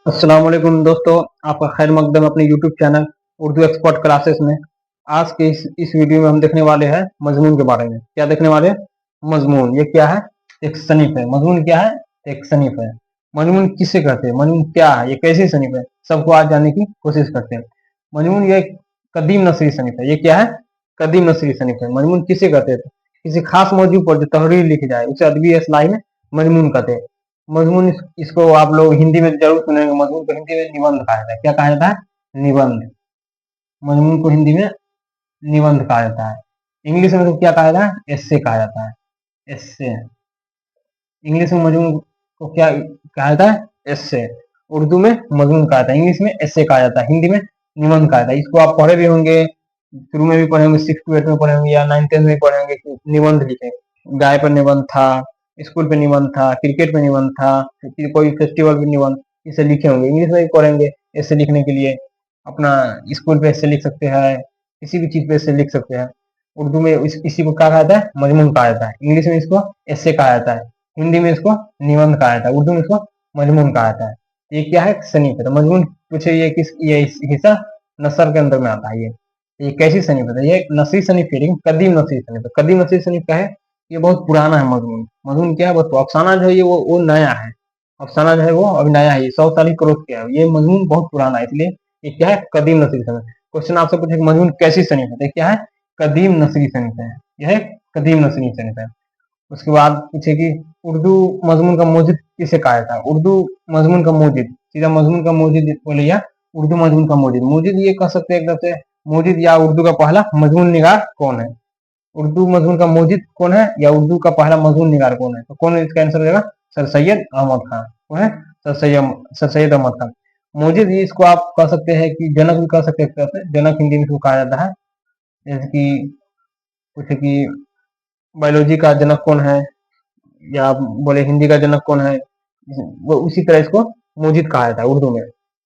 अस्सलाम वालेकुम दोस्तों, आपका खैर मकदम अपने YouTube channel Urdu expert classes में। आज के इस वीडियो में हम देखने वाले हैं मजमून के बारे में। क्या देखने वाले हैं? मजमून। ये क्या है? एक सनीफ है। मजमून क्या है? एक सनीफ है। मजमून किसे कहते हैं? मजमून क्या है? ये कैसी सनीफ है? सबको आज जानने की कोशिश करते हैं। मजमून ये एक कदीम नसरी सनीफ है। ये क्या है? कदीम नसरी सनीफ है। मजमून किसे कहते हैं? किसी खास मौजू पर जो तहरीर लिखी जाए उसे अदबी इस्लाही में मजमून कहते हैं। मजमून इसको आप लोग हिंदी में जरूर सुनेंगे। मजमून को हिंदी में निबंध कहा जाता है। क्या कहा जाता है? निबंध। मजमून को हिंदी में निबंध कहा जाता है। इंग्लिश में तो क्या कहा जाता है? एस्से कहा जाता है। एस्से। इंग्लिश में मजमून को क्या कहा जाता है? एस्से। उर्दू में मजमून कहा जाता है। इंग्लिश में एस्से कहा जाता है। हिंदी में निबंध कहा जाता है। इसको आप पढ़े भी होंगे, शुरू में भी पढ़े होंगे, 6 to 8 में पढ़े होंगे या 9 10 में भी पढ़े होंगे कि निबंध लिखे। गाय पर निबंध था, स्कूल पे निबंध था, क्रिकेट पे निबंध था, फिर कोई फेस्टिवल पे निबंध, इसे लिखे होंगे। इंग्लिश में भी पढ़ेंगे ऐसे लिखने के लिए। अपना स्कूल पे ऐसे लिख सकते हैं, किसी भी चीज पे ऐसे लिख सकते हैं। उर्दू में इसी को क्या कहा जाता है? मजमून कहा जाता है। इंग्लिश में इसको ऐसे कहा जाता है। हिंदी में इसको निबंध कहा जाता है। उर्दू में इसको मजमून कहा जाता है। ये क्या है? सनीफ है। तो मजमून पूछे ये किस, ये हिस्सा नसर के अंदर में आता है। ये कैसी सनीफ है? ये नसरी सनीफ है, लेकिन कदीम नसरी सनीफ है। कदीम नसरी सनीफ क्या है? ये बहुत पुराना है मजमून। मजमून क्या है? बहुत। अफसाना जो है ये वो नया है। अफसाना जो है वो अभी नया है। ये 100 साल ही क्रॉस किया है। ये मजमून बहुत पुराना है, इसलिए ये क्या है? कदीम नसरी सनीफ। क्वेश्चन आपसे पूछे मजमून कैसी सनीफ है? तो क्या है? कदीम नसरी सनीफ है। यह है कदीम नसरी सनीफ है। उसके बाद पूछे कि उर्दू मजमून का मौजिद किसे कहा जाता है? उर्दू मजमून का मौजिद, सीधा मजमून का मौजिद बोले या उर्दू मजमून का मौजिद। मौजिद ये कह सकते हैं एकदम से। मौजिद या उर्दू का पहला मजमून निगार कौन है? उर्दू मजमून का मौजिद कौन है या उर्दू का पहला मजमून निगार कौन है? तो कौन इसका आंसर हो जाएगा? सर सैयद अहमद खान। कौन है? सर सैयद अहमद खान। मौजिद ये इसको आप कह सकते हैं कि जनक भी कह सकते हैं, एक तरह से जनक हिंदी में इसको कहा जाता है। जैसे कि पूछे कि बायोलॉजी का जनक कौन है, या आप बोले हिंदी का जनक कौन है, वो उसी तरह इसको मौजिद कहा जाता है उर्दू में।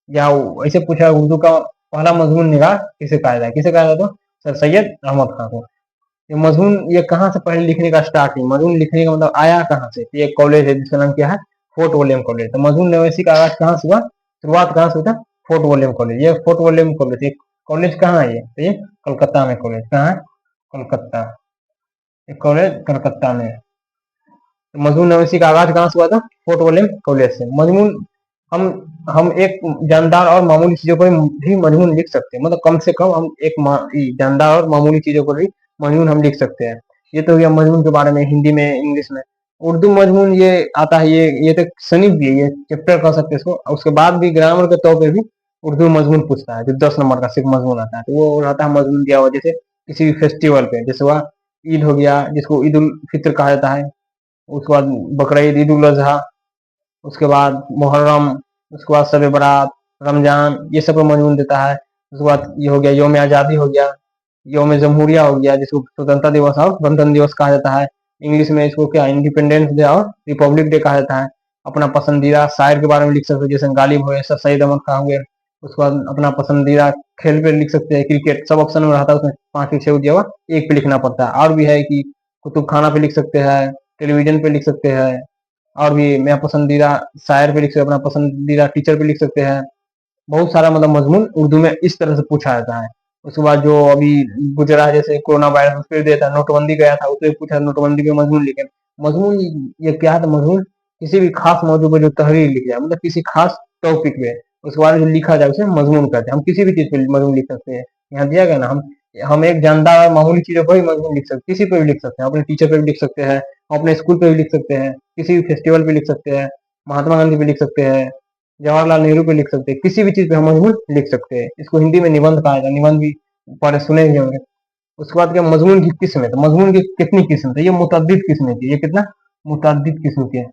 या ऐसे पूछा उर्दू का पहला मजमून निगार किसे कहा जाता है? किसे कहा जाता है? सर सैयद अहमद खान को। ये मजमून ये कहाँ से पहले लिखने का स्टार्टिंग, मजमून लिखने का मतलब आया कहाँ से? ये कॉलेज है जिसका नाम क्या है? Fort William college. तो मजमून नवेसी का आगाज कहाँ से हुआ? शुरुआत कहाँ से हुआ? Fort William college. ये फोर्ट विलियम कॉलेज, ये कॉलेज कहाँ है? ये तो ये कलकत्ता में कॉलेज। कहाँ है? कलकत्ता। ये कॉलेज कलकत्ता में। मजमून नवेसी का आगाज कहाँ से हुआ था? फोर्ट विलियम कॉलेज से। मजमून हम हम एक जानदार और मामूली चीजों पर भी मजमून लिख सकते हैं। मतलब कम से कम हम एक जानदार और मामूली चीजों पर भी मजमून हम लिख सकते हैं। ये तो गया मजमून के बारे में हिंदी में। इंग्लिश में उर्दू मजमून ये आता है, ये तो सनीफ भी है, ये चैप्टर कह सकते हैं इसको। उसके बाद भी ग्रामर के तौर पे भी उर्दू मजमून पूछता है, जो 10 नंबर का सिर्फ मजमून आता है, तो वो रहता है मजमून दिया हुआ। जैसे किसी भी फेस्टिवल पे, जैसे हुआ ईद हो गया जिसको ईद उल फित्र कहा जाता है, उसके बाद बकरीद, ईद उल अजहा, उसके बाद मुहर्रम, उसके बाद शब बारात, रमजान, ये सब को मजमून देता है। उसके बाद ये हो गया यौम आज़ादी हो गया, यौम जमहूरिया हो गया, जिसको स्वतंत्रता दिवस और गणतंत्र दिवस कहा जाता है। इंग्लिश में इसको क्या इंडिपेंडेंस डे और रिपब्लिक डे कहा जाता है। अपना पसंदीदा शायर के बारे में लिख सकते हो, जैसे गालिब हुए, सर सैयद अहमद खान हुए। उसके बाद अपना पसंदीदा खेल पे लिख सकते हैं। क्रिकेट सब ऑप्शन में रहता है, उसमें 5 की 6 दिया हुआ, एक पे लिखना पड़ता है। और भी है कि कुतुब खाना पे लिख सकते हैं, टेलीविजन पे लिख सकते हैं, और भी मैं पसंदीदा शायर पे लिख सकते हैं, अपना पसंदीदा टीचर पे लिख सकते हैं। बहुत सारा मतलब मजमून उर्दू में इस तरह से पूछा जाता है। उसके बाद जो अभी गुजरा है, जैसे कोरोना वायरस, फिर देता है, नोटबंदी गया था, उससे पूछा नोटबंदी पे मजमून लिखे। मजमून ये क्या है? तो मजमून किसी भी खास मौजू पर जो तहरीर लिख जाए, मतलब किसी खास टॉपिक पे उसके बारे में जो लिखा जाए उसे मजमून कहते हैं। हम किसी भी चीज पे मजमून लिख सकते हैं। यहाँ दिया गया ना, हम एक जानदार और मामूली चीजों पर भी मजमून लिख सकते हैं। किसी पे भी लिख सकते हैं, अपने टीचर पे भी लिख सकते हैं, अपने स्कूल पे भी लिख सकते हैं, किसी भी फेस्टिवल पे लिख सकते हैं, महात्मा गांधी पे लिख सकते हैं, जवाहरलाल नेहरू पे लिख सकते हैं, किसी भी चीज पे हम मजमून लिख सकते हैं। इसको हिंदी में निबंध कहा जाता है। निबंध भी पढ़े सुने ही होंगे। उसके बाद क्या मजमून की किस्म है? तो मजमून की कितनी किस्म है? ये मुतअद्दिद किस्म की। ये कितना? मुतअद्दिद किस्म की है।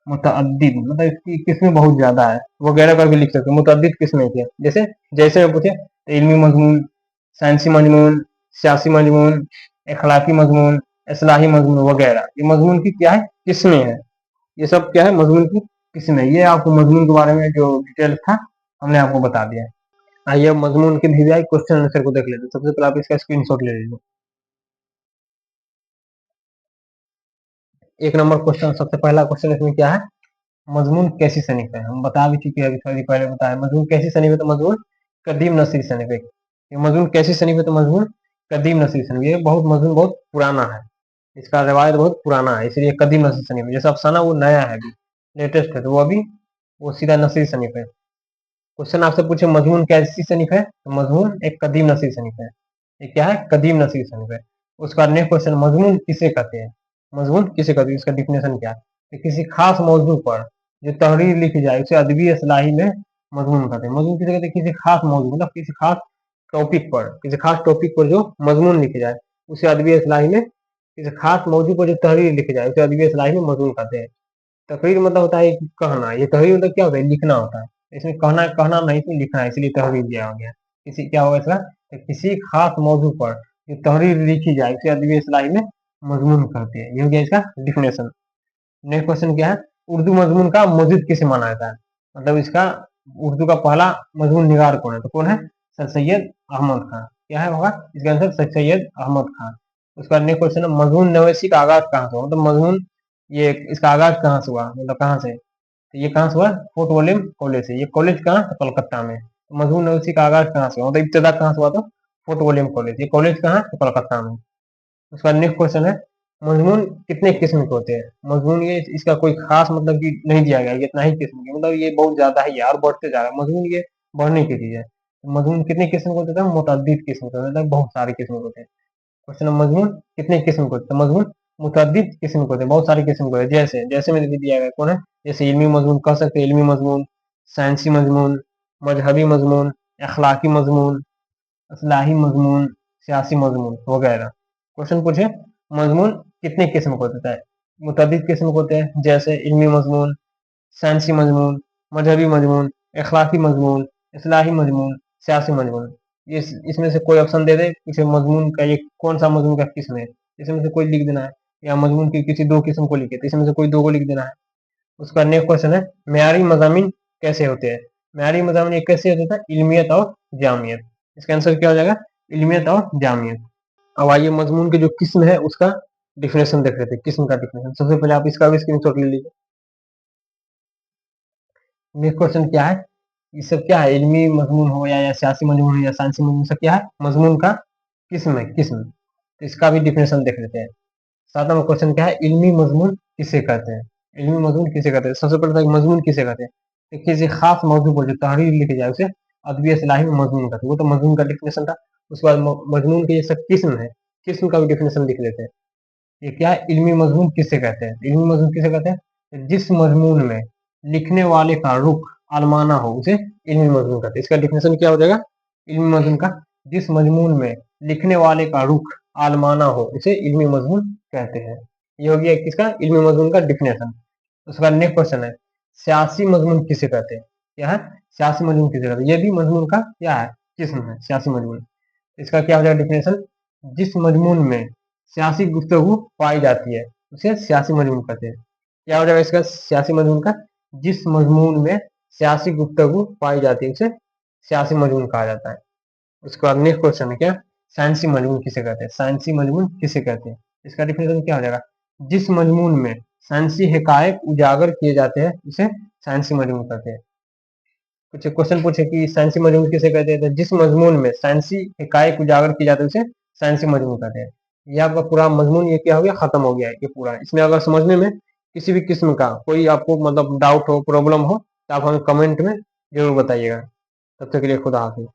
मुतअद्दिद मतलब इसकी किस्में बहुत ज्यादा है, वगैरह करके लिख सकते हैं। मुतअद्दिद किस्में की है। जैसे जैसे मैं पूछे तो इल्मी मजमून, साइंसी मजमून, सियासी मजमून, अखलाकी मजमून, इस्लाही मजमून वगैरह। ये मजमून की क्या है? किस्में हैं। ये सब क्या है? मजमून की किस्में। ये आपको मजमून के बारे में जो डिटेल था हमने आपको बता दिया है। आइए अब मजमून के भी आई क्वेश्चन आंसर को देख लेते हैं। सबसे पहले आप इसका स्क्रीनशॉट ले लीजिए। 1 नंबर क्वेश्चन, सबसे पहला क्वेश्चन इसमें क्या है? मजमून कैसी सनीफ है, हम बता भी चुके हैं अभी थोड़ी पहले बताया। मजमून कैसी सनीफ है, तो मजमून कदीम नसीर सनीफ है। ये मजमून कैसी सनीफ है, तो मजमून कदीम नसीर सनीफ। ये बहुत मजमून बहुत पुराना है, इसका रिवायत बहुत पुराना है, इसलिए कदीम नसीर सनीफ है। जैसे अफसाना वो नया है, अभी लेटेस्ट है, तो वो अभी वो सीधा नसीर सनीफ है। क्वेश्चन आपसे पूछे मजमून कैसी सनीफ है, तो मजमून एक कदीम नसीर सनीफ है। ये क्या है, कदीम नसीर सनीफ है। उसका नेक्स्ट क्वेश्चन, मजमून किसे कहते हैं, मजमून किसे कहते हैं, इसका डिफिनेशन क्या है। कि किसी खास मौजू पर जो तहरीर लिखी जाए उसे अदबी इस्लाही में मजमून कहते हैं। मजमून किसे कहते हैं, किसी खास मौजू मतलब किसी खास टॉपिक पर, किसी खास टॉपिक पर जो मजमून लिखे जाए उसे अदबी इस्लाही में, किसी खास मौजू पर जो तहरीर लिखी जाए उसे अदबी इस्लाही में मजमून कहते हैं। तकरीर मतलब होता है कहना, ये तहरीर मतलब क्या होता है, लिखना होता है। इसमें कहना कहना नहीं, इसमें लिखना है, इसलिए तहरीर दिया गया। किसी क्या होगा इसका, तो किसी खास मौजू पर जो तहरीर लिखी जाए उसे अदबी इस्लाही में मजमून कहते हैं। ये हो गया इसका डिफिनेशन। नेक्स्ट क्वेश्चन क्या है, उर्दू मजमून का मुजिद किसे माना जाता है, मतलब इसका उर्दू का पहला मजमून निगार कौन है, तो कौन है, सर सैयद अहमद खान। क्या है होगा इसका आंसर, सर सैयद अहमद खान। उसका नेक्स्ट क्वेश्चन है, मजमून नवेसी का आगाज कहाँ से हुआ, मतलब मजमून ये इसका आगाज कहाँ से हुआ, मतलब कहाँ से, तो ये कहाँ से हुआ, फोर्ट विलियम कॉलेज से। ये कॉलेज कहाँ, तो कलकत्ता में। तो मजमून नवेसी का आगाज कहाँ से हुआ, मतलब इब्तदा कहाँ से हुआ, तो फोर्ट विलियम कॉलेज। ये कॉलेज कहाँ, तो कलकत्ता में। उसका नेक्स्ट क्वेश्चन है, मजमून कितने किस्म के होते हैं। मजमून ये इसका कोई खास मतलब कि नहीं दिया गया, इतना ही किस्म के, मतलब ये बहुत ज्यादा है यार, बढ़ते जा रहा है मजमून, ये बढ़ने की चीज है। मजमून कितने किस्म के होते हैं, मुतअद्दिद किस्म के होते हैं, बहुत सारे किस्म के होते हैं। क्वेश्चन है, मजमून कितने किस्म के होते हैं, मजमून मुतअद्दिद किस्म के होते हैं, बहुत सारे किस्म के होते हैं। जैसे जैसे में दिया गया कौन है, जैसे इल्मी मजमून कह सकते हैं, इल्मी मजमून, साइंसी मजमून, मजहबी मजमून, अखलाकी मजमून, इस्लाही मजमून, सियासी मजमून वगैरह। क्वेश्चन पूछे, मजमून कितने किस्म के होते हैं, मुतअद्दिद किस्म के होते हैं, जैसे इल्मी मजमून, साइंसी मजमून, मजहबी मजमून, अखलाकी मजमून, इस्लाही मजमून, सियासी मजमून। इसमें से कोई ऑप्शन दे दे, किसी मजमून का ये कौन सा मजमून का किस्म है, इसमें से कोई लिख देना है, या मजमून की किसी दो किस्म को लिखे तो इसमें से कोई दो को लिख देना है। उसका नेक्स्ट क्वेश्चन है, मेयारी मजामीन कैसे होते हैं। मेयारी मजामीन ये कैसे होता है, इल्मियत और जामियत। इसका आंसर क्या हो जाएगा, इल्मियत और जामियत। अब आइए मजमून के जो किस्म है उसका डिफिनेशन देख लेते हैं। किस्म का डिफिनेशन सबसे पहले आप इसका भी स्क्रीनशॉट ले लीजिए। नेक्स्ट क्वेश्चन क्या है, ये सब क्या है, इल्मी मजमून हो या सियासी मजमून हो या साइंसी मजमून, सब क्या है, मजमून का किस्म है, किस्म। तो इसका भी डिफिनेशन देख लेते हैं। 7वां क्वेश्चन क्या है, इल्मी मजमून किसे कहते हैं। इल्मी मजमून किसे कहते हैं, सबसे पहले तो मजमून किसे कहते हैं, तो किसी खास मौजू पर जो तहरीर लिखी जाए उसे अदबी इस्लाही में मजमून कहते हैं। वो तो मजमून का डिफिनेशन था। उसके बाद मजमून के ये सब किस्म है, किस्म का भी डिफिनेशन लिख लेते हैं। ये क्या है, इल्मी मजमून किसे कहते हैं, इल्मी मजमून किसे कहते हैं, जिस मजमून में लिखने वाले का रुख आलमाना हो उसे इल्मी मजमून कहते हैं। इसका डिफिनेशन क्या हो जाएगा, इल्मी मजमून का, जिस मजमून में लिखने वाले का रुख आलमाना हो उसे इल्मी मजमून कहते हैं। ये हो गया किसका, इल्मी मजमून का डिफिनेशन। उसका नेक्स्ट क्वेश्चन है, सियासी मजमून किसे कहते हैं। क्या है, सियासी मजमून किसे कहते हैं, ये भी मजमून का क्या है, किस्म है, सियासी मजमून। इसका क्या हो जाएगा डिफिनेशन, जिस मजमून में सियासी गुफ्तगू पाई जाती है उसे सियासी मजमून कहते हैं। क्या हो जाएगा इसका, सियासी मजमून का, जिस मजमून में सियासी गुफ्तगू पाई जाती है उसे सियासी मजमून कहा जाता है। उसके बाद नेक्स्ट क्वेश्चन है क्या, साइंसी मजमून किसे कहते हैं, साइंसी मजमून किसे कहते हैं। इसका डिफिनेशन क्या हो जाएगा, जिस मजमून में साइंसी हकायक उजागर किए जाते हैं उसे साइंसी मजमून कहते हैं। कुछ क्वेश्चन पूछे कि साइंसी मजमून किसे कहते हैं, तो जिस मजमून में साइंसी हकायक उजागर किए जाते हैं उसे साइंसी मजमून कहते हैं। ये आपका पूरा मजमून ये क्या हो गया, खत्म हो गया है ये पूरा। इसमें अगर समझने में किसी भी किस्म का कोई आपको मतलब डाउट हो, प्रॉब्लम हो, तो आप हमें कमेंट में जरूर बताइएगा। तब तक के लिए खुदा हाफिज।